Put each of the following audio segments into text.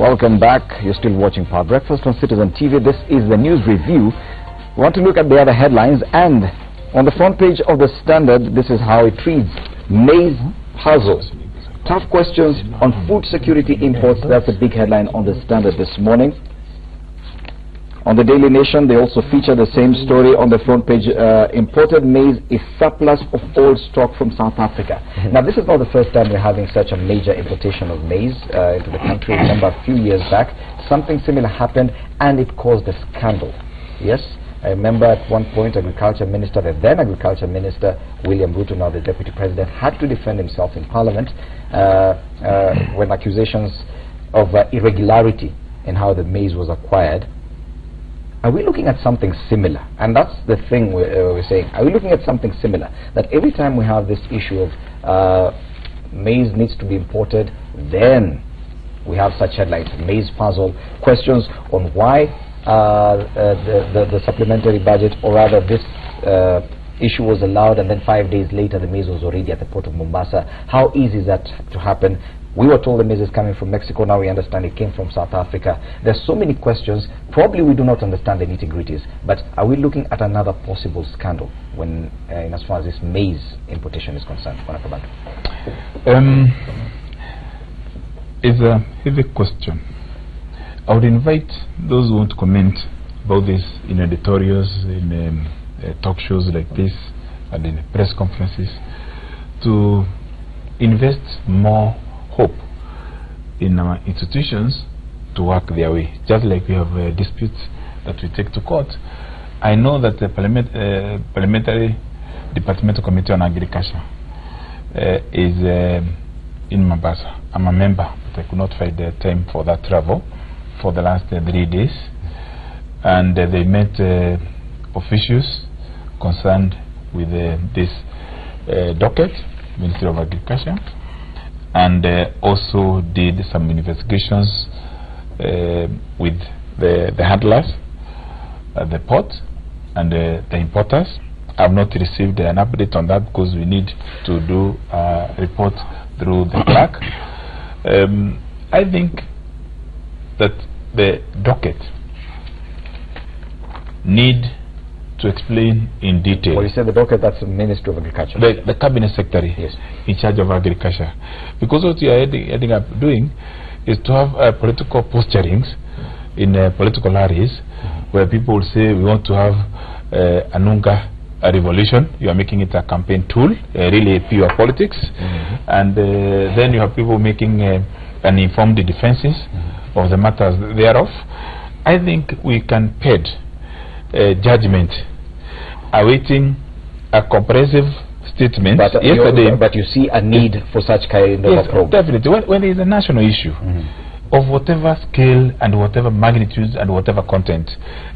Welcome back. You're still watching Power Breakfast on Citizen TV. This is the news review. We want to look at the other headlines, and on the front page of the Standard, this is how it reads: Maize puzzle. Tough questions on food security imports. That's a big headline on the Standard this morning. On the Daily Nation, they also feature the same story on the front page. Imported maize is surplus of old stock from South Africa. Now, this is not the first time we're having such a major importation of maize into the country. Remember, a few years back, something similar happened, and it caused a scandal. Yes, I remember at one point, Agriculture Minister, the then Agriculture Minister, William Ruto, now the Deputy President, had to defend himself in Parliament when accusations of irregularity in how the maize was acquired. Are we looking at something similar? And that's the thing we're saying. Are we looking at something similar? That every time we have this issue of maize needs to be imported, then we have such headlines: maize puzzle, questions on why the supplementary budget, or rather this issue was allowed, and then 5 days later the maize was already at the port of Mombasa. How easy is that to happen? We were told the maize is coming from Mexico. Now we understand it came from South Africa. There's so many questions. Probably we do not understand the nitty-gritties. But are we looking at another possible scandal when, in as far as this maize importation is concerned? It's a heavy question. I would invite those who want to comment about this in editorials, in talk shows like this, and in press conferences, to invest more hope in our institutions to work their way. Just like we have disputes that we take to court, I know that the Parliamentary Departmental Committee on Agriculture is in Mombasa. I'm a member, but I could not find the time for that travel for the last 3 days, and they met officials concerned with this docket, Ministry of Agriculture, and also did some investigations with the handlers at the port and the importers. I have not received an update on that because we need to do a report through the clerk. I think that the docket need to explain in detail. Well, you said the docket, that's the Ministry of Agriculture. The Cabinet Secretary, yes, in charge of agriculture. Because what you are ending up doing is to have political posturings in political areas where people will say we want to have a revolution. You are making it a campaign tool, really pure politics. And then you have people making an informed defenses of the matters thereof. I think we can ped judgment awaiting a comprehensive statement. But yesterday, but you see a need for such kind of a probe? Definitely. When there is a national issue of whatever scale and whatever magnitude and whatever content,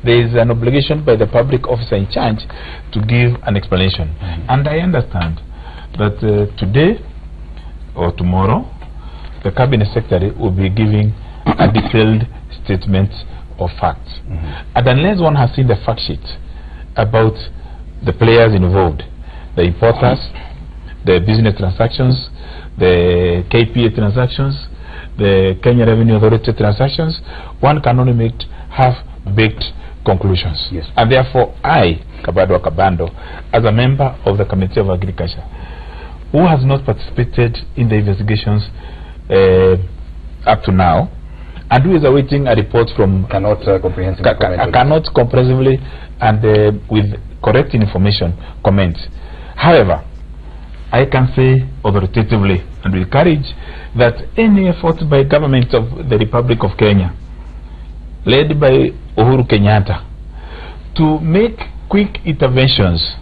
there is an obligation by the public officer in charge to give an explanation. And I understand that today or tomorrow the Cabinet Secretary will be giving a detailed statement of facts. And unless one has seen the fact sheet about the players involved, the importers, the business transactions, the KPA transactions, the Kenya Revenue Authority transactions, one can only make half-baked conclusions. Yes. And therefore I, Kabado Kabando, as a member of the Committee of Agriculture, who has not participated in the investigations up to now, and who is awaiting a report from cannot comprehensively and with correct information comment. However, I can say authoritatively and with courage that any effort by government of the Republic of Kenya, led by Uhuru Kenyatta, to make quick interventions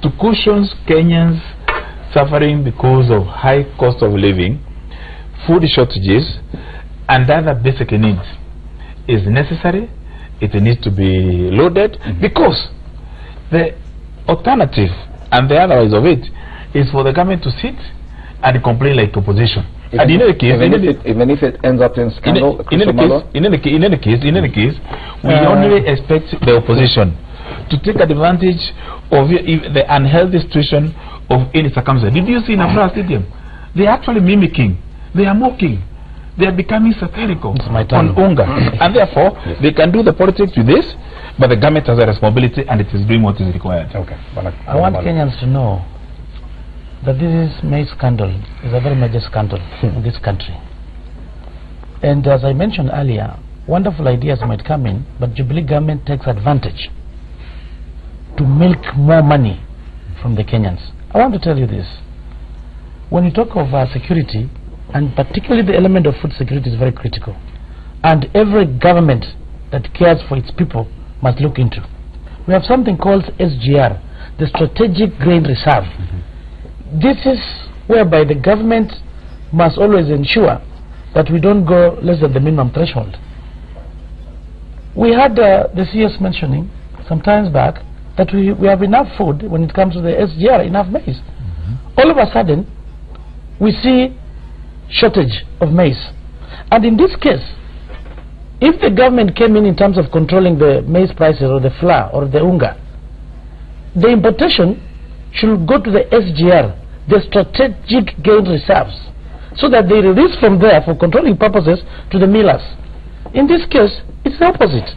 to cushion Kenyans suffering because of high cost of living, food shortages, and other basic needs is necessary. It needs to be loaded, because the alternative and the otherwise of it is for the government to sit and complain like opposition. And in any case, even if it ends up in scandal, in any case, we only expect the opposition to take advantage of the unhealthy situation of any circumstance. Did you see in Afra Stadium? They are actually mimicking, they are mocking they are becoming satirical It's my on turn. Unga. And therefore, they can do the politics with this, but the government has a responsibility and it is doing what is required. Okay. I want Kenyans to know that this maize scandal is a very major scandal in this country. And as I mentioned earlier, wonderful ideas might come in, but Jubilee government takes advantage to milk more money from the Kenyans. I want to tell you this. When you talk of security, and particularly the element of food security is very critical, and every government that cares for its people must look into. We have something called SGR, the Strategic Grain Reserve. This is whereby the government must always ensure that we don't go less than the minimum threshold. We had the CS mentioning some times back that we have enough food when it comes to the SGR, enough maize. All of a sudden, we see shortage of maize. And in this case, if the government came in terms of controlling the maize prices or the flour or the unga, the importation should go to the SGR, the Strategic Grain Reserves, so that they release from there for controlling purposes to the millers. In this case, it's the opposite.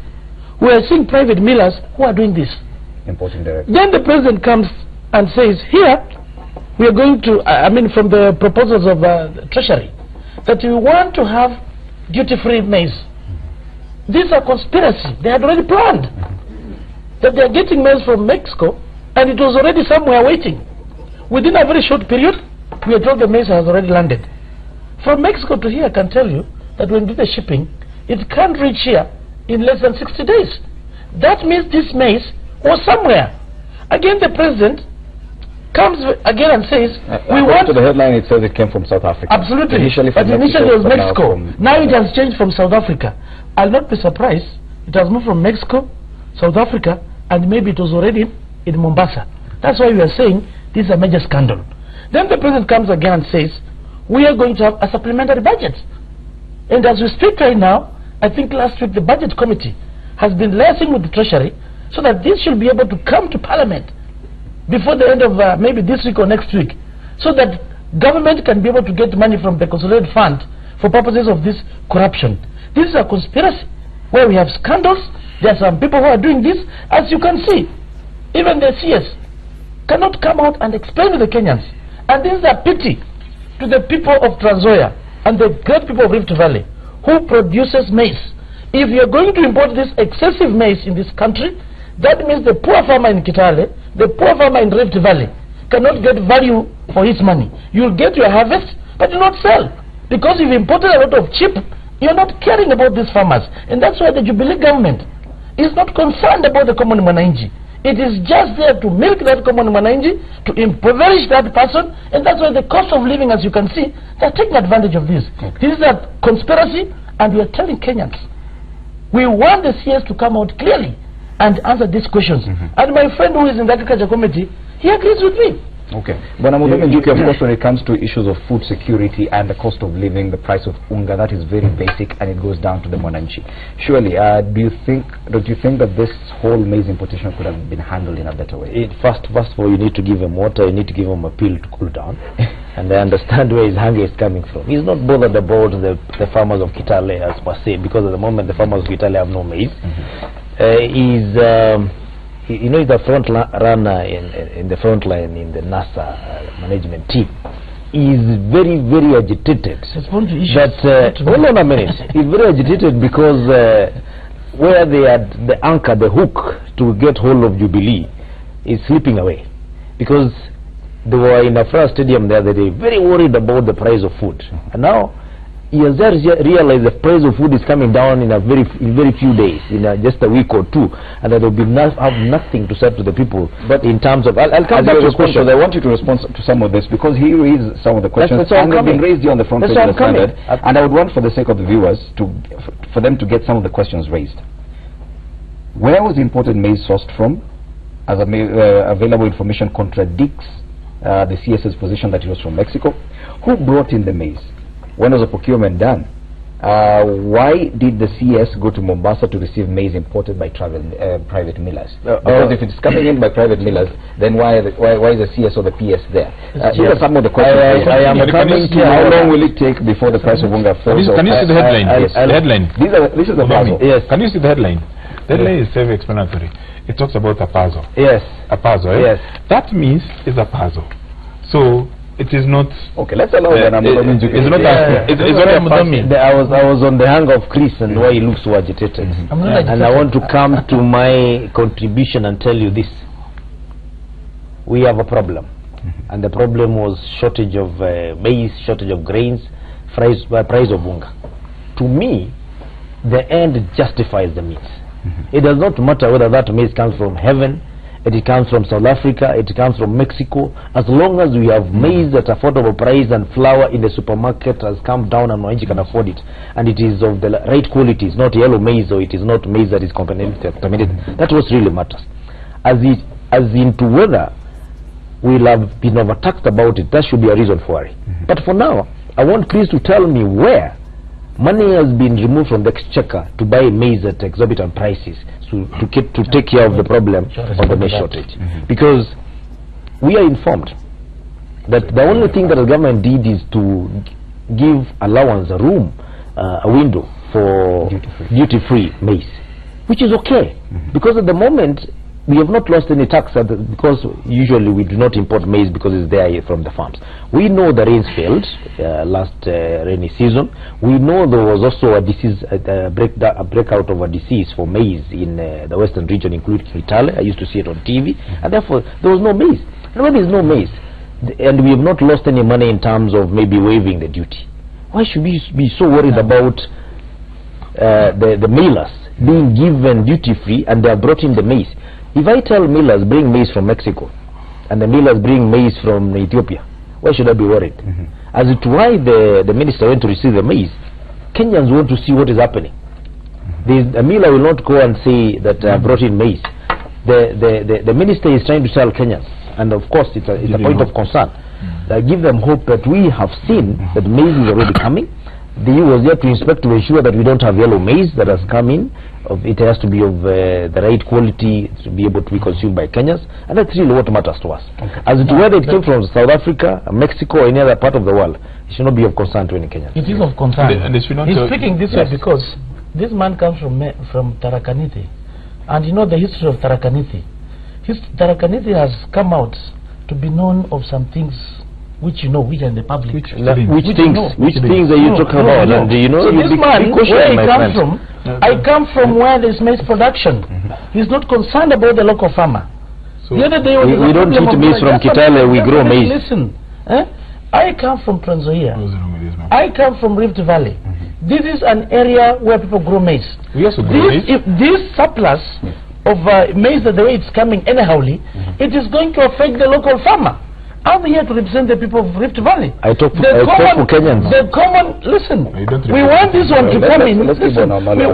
We are seeing private millers who are doing this. Importing directly. Then the president comes and says, here, we are going to, from the proposals of the Treasury, that we want to have duty-free maize. These are conspiracy. They had already planned that they are getting maize from Mexico, and it was already somewhere waiting. Within a very short period, we are told the maize has already landed. From Mexico to here, I can tell you that when we do the shipping, it can't reach here in less than 60 days. That means this maize was somewhere. Again, the president comes again and says, we want... To the headline, it says it came from South Africa. Absolutely. Initially but initially it was Mexico. Now it has has changed from South Africa. I'll not be surprised. It has moved from Mexico, South Africa, and maybe it was already in Mombasa. That's why we are saying this is a major scandal. Then the president comes again and says, we are going to have a supplementary budget. And as we speak right now, I think last week the budget committee has been liaising with the Treasury so that this should be able to come to Parliament before the end of maybe this week or next week, so that government can be able to get money from the consolidated fund for purposes of this corruption. This is a conspiracy where we have scandals. There are some people who are doing this. As you can see, even the CS cannot come out and explain to the Kenyans. And this is a pity to the people of Trans Nzoia and the great people of Rift Valley who produces maize. If you are going to import this excessive maize in this country, that means the poor farmer in Kitale, the poor farmer in Rift Valley cannot get value for his money. You'll get your harvest, but you'll not sell. Because you've imported a lot of cheap, you're not caring about these farmers. And that's why the Jubilee government is not concerned about the common Mwananchi. It is just there to milk that common Mwananchi, to impoverish that person, and that's why the cost of living, as you can see, they're taking advantage of this. Okay. This is a conspiracy, and we are telling Kenyans, we want the CS to come out clearly and answer these questions. And my friend who is in the Agriculture Committee, he agrees with me. Okay. But of course, when it comes to issues of food security and the cost of living, the price of unga, that is very basic, and it goes down to the Mwananchi. Surely, don't you think that this whole maize importation could have been handled in a better way? First of all, you need to give him water, you need to give him a pill to cool down, and I understand where his hunger is coming from. He's not bothered about the farmers of Kitale as per se, because at the moment the farmers of Kitale have no maize. He's the front runner in the front line in the NASA management team. He's very, very agitated. But hold on a minute. He's very agitated because where they had the anchor, the hook to get hold of Jubilee, is slipping away. Because they were in a Afra stadium the other day, very worried about the price of food. And now he has just realized the price of food is coming down in very few days, in just a week or two, and that there will be have nothing to serve to the people. But in terms of, I'll come back to your question. I want you to respond to some of this, because he raised some of the questions, and they've been raised here on the front page of the Standard, and I would want, for the sake of the viewers, for them to get some of the questions raised. Where was the imported maize sourced from? As available information contradicts the CS's position that it was from Mexico. Who brought in the maize? When was the procurement done? why did the CS go to Mombasa to receive maize imported by private millers? Because if it's coming in by private millers, then why is the CS or the PS there? These are some of the questions. I am coming to how long will it take before the price of unga falls? Can you see the headline? Yes. The headline. This is the puzzle. Yes. Can you see the headline? The headline is self-explanatory. It talks about a puzzle. Yes. A puzzle. Yes. That means it's a puzzle. So it is not. Okay, let's allow that. It's not. It's not a puzzle. I was on the hang of Chris and why he looks so agitated. And I want to come to my contribution and tell you this: we have a problem, and the problem was shortage of maize, shortage of grains, price of unga. To me, the end justifies the means. It does not matter whether that maize comes from heaven, it comes from South Africa, it comes from Mexico. As long as we have maize at affordable price and flour in the supermarket has come down and Mwananchi can afford it, and it is of the right quality, it's not yellow maize or it is not maize that is contaminated. That's what really matters. As into whether we'll have been overtaxed about it, that should be a reason for worry. But for now, I want Chris to tell me where money has been removed from the exchequer to buy maize at exorbitant prices to take care of the problem of the maize shortage. Because we are informed that the only thing that the government did is to give allowance, a room, a window for duty-free maize, which is okay. Because at the moment we have not lost any tax because usually we do not import maize because it's there from the farms. We know the rains failed last rainy season. We know there was also a disease, a breakout of a disease for maize in the western region, including Kitale. I used to see it on TV, and therefore there was no maize. And when there is no maize, and we have not lost any money in terms of maybe waiving the duty, why should we be so worried about the millers being given duty free and they have brought in the maize? If I tell millers bring maize from Mexico and the millers bring maize from Ethiopia, why should I be worried? As to why the minister went to receive the maize, Kenyans want to see what is happening. The miller will not go and say that I brought in maize. The minister is trying to tell Kenyans, and of course it's a point of concern. Give them hope that we have seen that maize is already coming. The EU was there to inspect to ensure that we don't have yellow maize that has come in. It has to be of the right quality to be able to be consumed by Kenyans, and that's really what matters to us. As to whether it came from South Africa, Mexico, or any other part of the world, it should not be of concern to any Kenyan. It is of concern. He's speaking this way because this man comes from Tarakaniti, and you know the history of Tarakaniti. Tarakaniti has come out to be known of some things which you know, which are in the public. Which things are you talking about? And you know, so this man, where he comes from, I come from where there is maize production. He's not concerned about the local farmer. So the other day we don't eat maize from Kitale, we grow maize. Listen, I come from Trans Nzoia. I come from Rift Valley. This is an area where people grow maize. We also grow maize. If this surplus of maize, the way it's coming anyhowly, it is going to affect the local farmer. I'm here to represent the people of Rift Valley. I talk for Kenyans. Listen, we want this one to come in. Listen,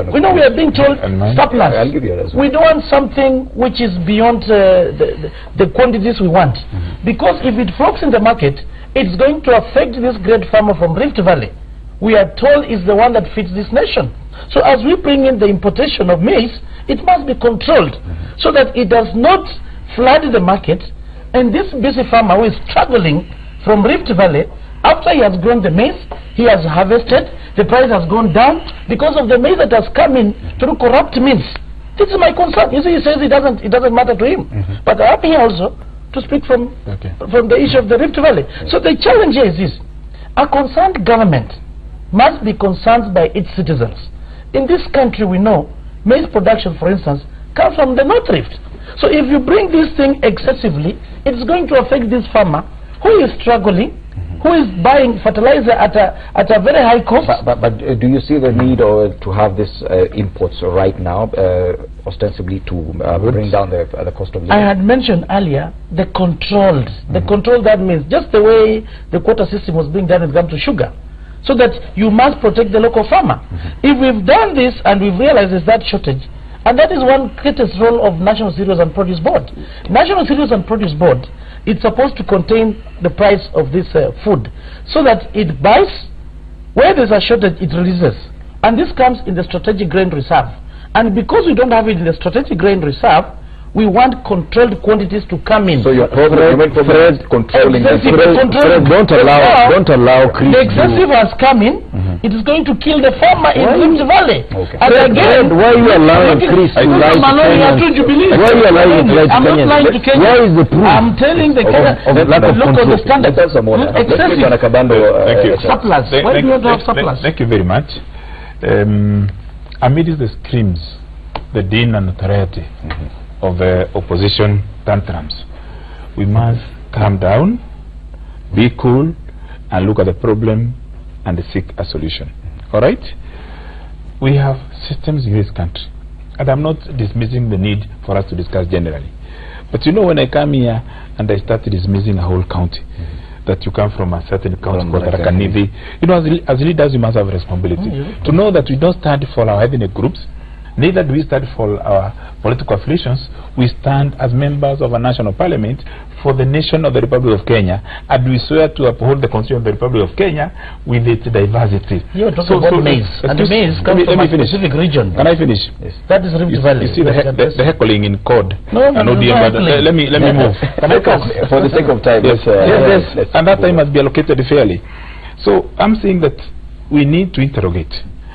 we know we are being told surplus. We don't want something which is beyond the quantities we want. Because if it flows in the market, it's going to affect this great farmer from Rift Valley. We are told is the one that feeds this nation. So as we bring in the importation of maize, it must be controlled so that it does not flood the market. And this busy farmer who is struggling from Rift Valley, after he has grown the maize, he has harvested, the price has gone down because of the maize that has come in through corrupt means. This is my concern. You see, he says it doesn't matter to him. But I'm here also to speak from the issue of the Rift Valley. So the challenge here is this: a concerned government must be concerned by its citizens. In this country, we know maize production, for instance, comes from the North Rift. So if you bring this thing excessively, it's going to affect this farmer who is struggling, who is buying fertilizer at a very high cost. But do you see the need to have this imports right now, ostensibly to bring down the cost of living? I had mentioned earlier the controlled. The control, that means just the way the quota system was being done when it comes to sugar. So that you must protect the local farmer. If we've done this and we've realized there's that shortage, and that is one greatest role of National Cereals and Produce Board. National Cereals and Produce Board, it's supposed to contain the price of this food so that it buys, where there's a shortage, it releases. And this comes in the strategic grain reserve. And because we don't have it in the strategic grain reserve, we want controlled quantities to come in. So your program, controlling. Don't allow the excessive has come in. It is going to kill the farmer in Rift Valley. Okay. And again, why are you allowing Chris to lie to Kenyans? Why are you allowing Chris to I'm not lying to Kenyans. Why is the proof? I'm telling the look of the standard. Excessive. Surplus. Why do you have surplus? Thank you very much. Amidst the screams, the din and notoriety of opposition tantrums, we must calm down, be cool, and look at the problem and seek a solution. All right? We have systems in this country, and I'm not dismissing the need for us to discuss generally. But you know, when I come here and I start dismissing a whole county, that you come from a certain county called Rakanivi, you know, as leaders, you must have responsibility to know that we don't stand for our ethnic groups. Neither do we stand for our political affiliations. We stand as members of a national parliament for the nation of the Republic of Kenya, and we swear to uphold the Constitution of the Republic of Kenya with its diversity. You are talking about maize, and the maize comes from a specific region. Can I finish? Yes. That is Rift Valley. You see the heckling in code. Let me move. For the sake of time. Yes, and that time must be allocated fairly. So I'm saying that we need to interrogate.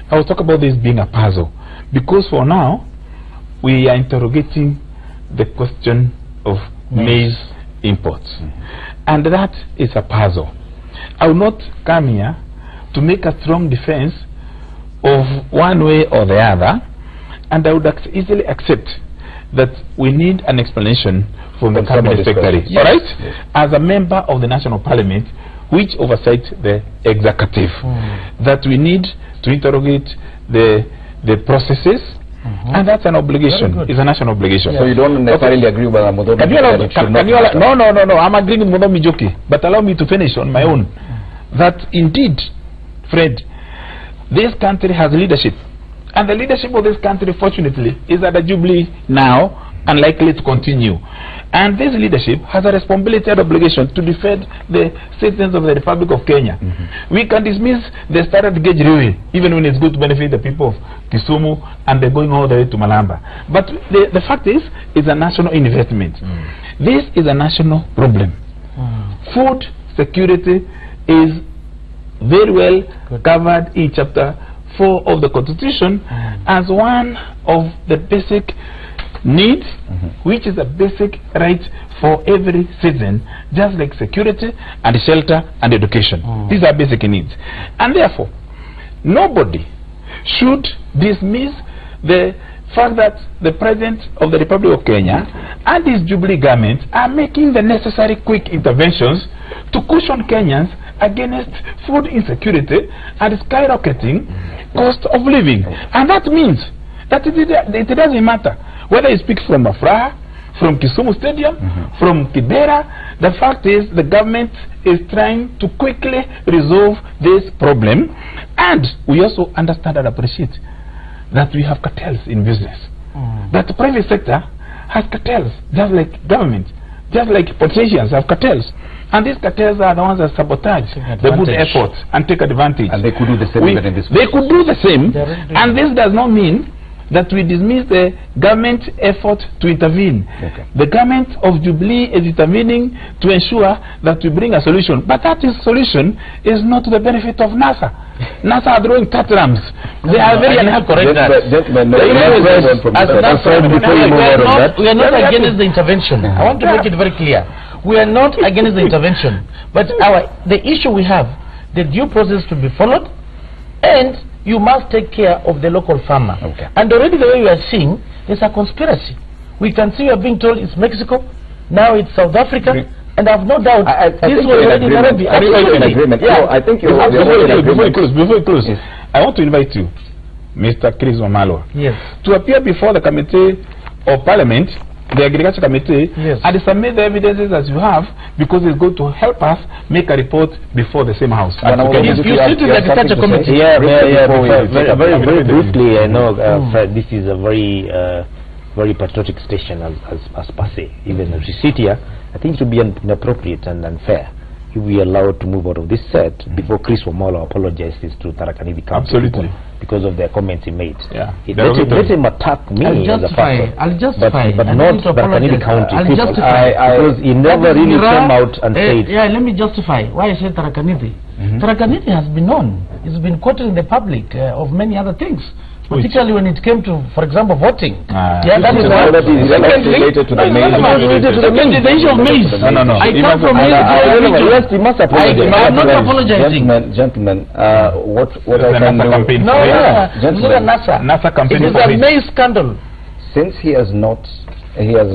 I will talk about this being a puzzle, because for now we are interrogating the question of maize imports, and that is a puzzle. I will not come here to make a strong defense of one way or the other, and I would easily accept that we need an explanation from the cabinet secretary. All right? Yes. As a member of the national parliament, which oversights the executive, that we need to interrogate the processes, and that's an obligation. It's a national obligation. So you don't necessarily agree with Mudomi? No, I'm agreeing with Mudomi Joki, but allow me to finish on my own. That indeed, Fred, this country has leadership, and the leadership of this country, fortunately, is at the Jubilee now and likely to continue. And this leadership has a responsibility and obligation to defend the citizens of the Republic of Kenya. We can dismiss the standard gauge railway, even when it's good to benefit the people of Kisumu, and they're going all the way to Malamba. But the fact is, it's a national investment. This is a national problem. Food security is very well covered in Chapter 4 of the Constitution as one of the basic needs, which is a basic right for every citizen, just like security and shelter and education. These are basic needs, and therefore nobody should dismiss the fact that the President of the Republic of Kenya and his Jubilee government are making the necessary quick interventions to cushion Kenyans against food insecurity and skyrocketing cost of living. And that means that it doesn't matter whether you speak from Afraha, from Kisumu Stadium, from Kibera. The fact is, the government is trying to quickly resolve this problem, and we also understand and appreciate that we have cartels in business. That the private sector has cartels, just like government, just like politicians have cartels. And these cartels are the ones that sabotage the good efforts and take advantage. And they could do the same in this way. They could do the same, and this does not mean that we dismiss the government effort to intervene. The government of Jubilee is intervening to ensure that we bring a solution, but that solution is not to the benefit of NASA. NASA are throwing tantrums. They are very unhappy. We are not against the intervention. I want to make it very clear. We are not against the intervention, but the issue we have, the due process to be followed, and you must take care of the local farmer. And already the way we are seeing, there's a conspiracy. We can see you are being told it's Mexico, now it's South Africa, and I have no doubt this was already in Nairobi. I think you're before you close, I want to invite you, Mr. Chris Wamalwa, to appear before the Committee of Parliament, the Agriculture Committee, and submit the evidences as you have, because it's going to help us make a report before the same house. You sit in the Agriculture Committee. Very briefly, I know this is a very patriotic station as per se. Even as we sit here, I think it would be inappropriate and unfair if we are allowed to move out of this set before Chris Wamalo apologizes to Tharaka Nithi County Absolutely. because of the comments he made. Yeah. Let him attack me as a person. I'll justify. But not Tharaka Nithi County. I'll justify. Because he never really came out and said. Yeah, let me justify why I said Tharaka Nithi. Tharaka Nithi has been known. It's been quoted in the public of many other things. Particularly when it came to, for example, voting. Yeah, that is related to the maize. The issue of maize. No. I come from maize. Yes, he must apologize. I'm not apologizing. Gentlemen, what I can do... No, gentlemen, NASA campaign. It is a maize scandal. Since he has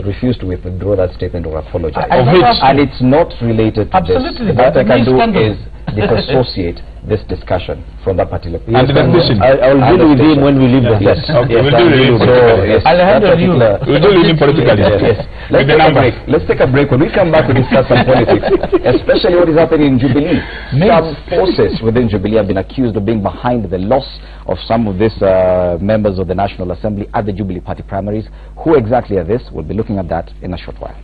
refused to withdraw that statement or apologize, and it's not related to Absolutely. this. What I can do is disassociate this discussion from that particular and the decision. I'll deal with him when we leave the yes. Okay, yes, we'll deal with him. I'll handle you. We'll deal with him politically. Yes. Let's take a break. Let's take a break. When we come back, we discuss some politics, especially what is happening in Jubilee. Some forces within Jubilee have been accused of being behind the loss of some of these members of the National Assembly at the Jubilee Party primaries. Who exactly are this? We'll be looking at that in a short while.